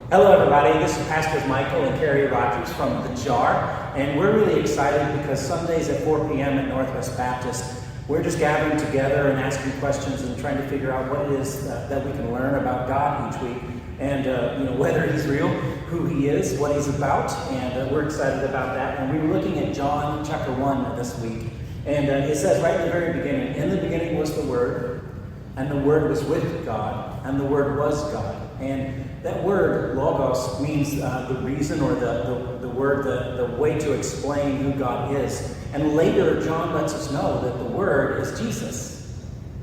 Hello everybody, this is Pastors Michael and Carrie Rogers from The Jar, and we're really excited because Sundays at 4 p.m. at Northwest Baptist, we're just gathering together and asking questions and trying to figure out what it is that we can learn about God each week, and whether He's real, who He is, what He's about, and we're excited about that. And we were looking at John chapter 1 this week, and it says right in the very beginning, in the beginning was the Word, and the Word was with God, and the Word was God. And that word, logos, means the reason or the word, the way to explain who God is. And later, John lets us know that the Word is Jesus.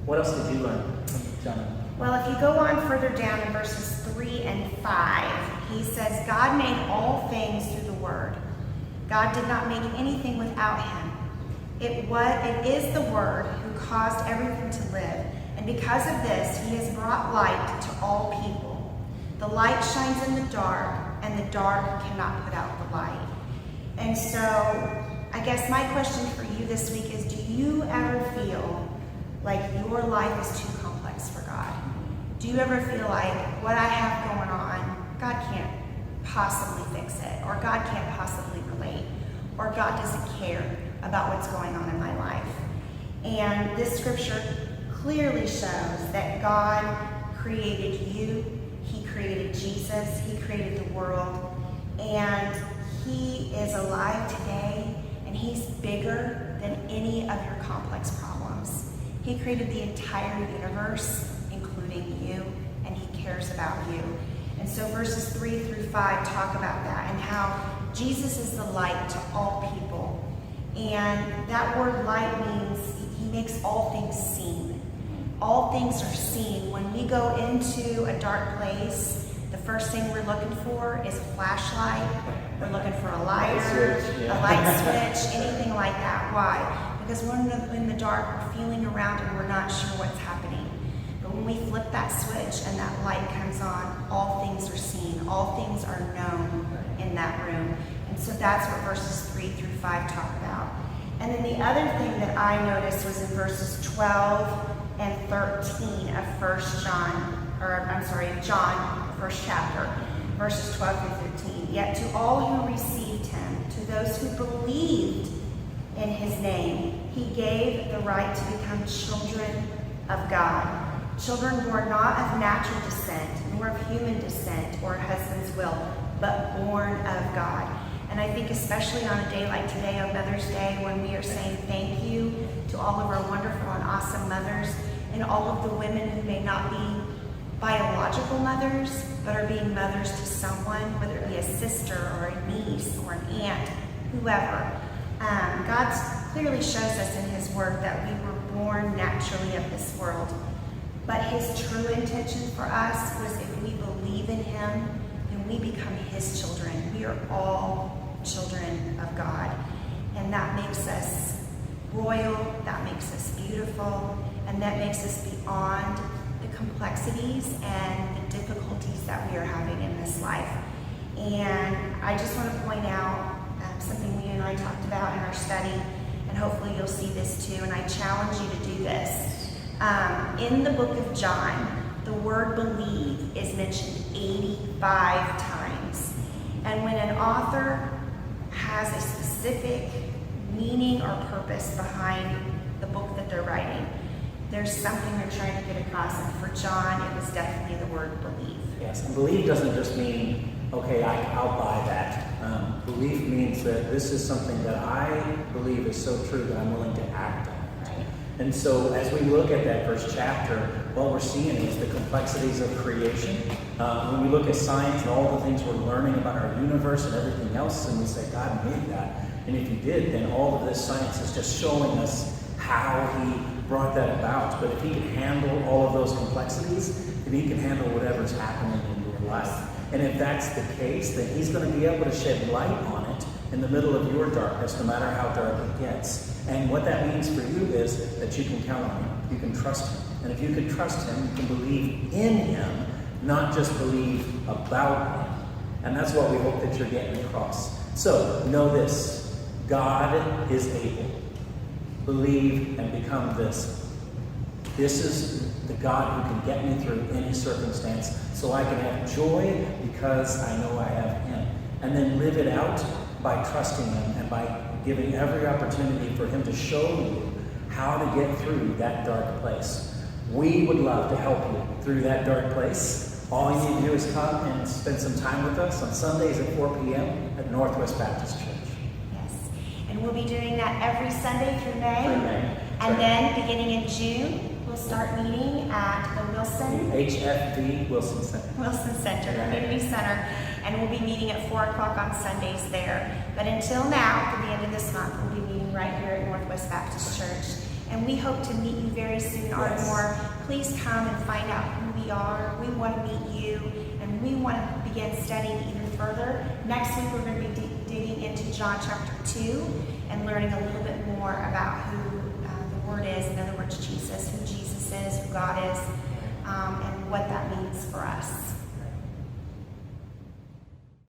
What else did you learn, John? Well, if you go on further down in verses 3 and 5, he says, God made all things through the Word. God did not make anything without Him. It is the Word who caused everything to live. And because of this, He has brought light to all people. The light shines in the dark, and the dark cannot put out the light. And so, I guess my question for you this week is, do you ever feel like your life is too complex for God? Do you ever feel like what I have going on, God can't possibly fix it, or God can't possibly relate, or God doesn't care about what's going on in my life? And this scripture clearly shows that God created you, He created Jesus, He created the world, and He is alive today, and He's bigger than any of your complex problems. He created the entire universe, including you, and He cares about you. And so verses 3 through 5 talk about that and how Jesus is the light to all people. And that word light means He makes all things seen. All things are seen. When we go into a dark place, the first thing we're looking for is a flashlight. We're looking for a lighter, a light switch, anything like that. Why? Because when we're in the dark, we're feeling around and we're not sure what's happening. But when we flip that switch and that light comes on, all things are seen. All things are known in that room. And so that's what verses 3 through 5 talk about. And then the other thing that I noticed was in verses 12 and 13 of John, the first chapter, verses 12 through 13. Yet to all who received Him, to those who believed in His name, He gave the right to become children of God. Children born not of natural descent, nor of human descent or husband's will, but born of God. And I think especially on a day like today, on Mother's Day, when we are saying thank you to all of our wonderful and awesome mothers, and all of the women who may not be biological mothers, but are being mothers to someone, whether it be a sister or a niece or an aunt, whoever. God clearly shows us in His Word that we were born naturally of this world. But His true intention for us was if we believe in Him, then we become His children. We are all children of God. And that makes us royal, that makes us beautiful, and that makes us beyond the complexities and the difficulties that we are having in this life. And I just want to point out something we and I talked about in our study, and hopefully you'll see this too, and I challenge you to do this. In the book of John, the word believe is mentioned 85 times. And when an author has a specific meaning or purpose behind the book that they're writing, there's something they're trying to get across. And for John, it was definitely the word believe. Yes, and believe doesn't just mean, okay, I'll buy that. Belief means that this is something that I believe is so true that I'm willing to act on it. Right. And so as we look at that first chapter, what we're seeing is the complexities of creation. When we look at science and all the things we're learning about our universe and everything else, and we say, God made that. And if He did, then all of this science is just showing us how He brought that about. But if He can handle all of those complexities, then He can handle whatever's happening in your life. And if that's the case, then He's going to be able to shed light on it in the middle of your darkness, no matter how dark it gets. And what that means for you is that you can count on Him. You can trust Him. And if you can trust Him, you can believe in Him, not just believe about Him. And that's what we hope that you're getting across. So, know this. God is able. Believe and become this. This is the God who can get me through any circumstance, so I can have joy because I know I have Him. And then live it out by trusting Him and by giving every opportunity for Him to show you how to get through that dark place. We would love to help you through that dark place. All you need to do is come and spend some time with us on Sundays at 4 p.m. at Northwest Baptist Church. Yes. And we'll be doing that every Sunday through May. Through May. And then beginning in June, we'll start meeting at the Wilson HFD Wilson Center. Community Center, and we'll be meeting at 4 o'clock on Sundays there. But until now, through the end of this month, we'll be meeting right here at Northwest Baptist Church. And we hope to meet you very soon, Ardmore. Please come and find out who we are. We want to meet you, and we want to begin studying even further. Next week, we're going to be digging into John chapter 2 and learning a little bit more about who the Word is. In other words, Jesus, who Jesus is, who God is, and what that means for us.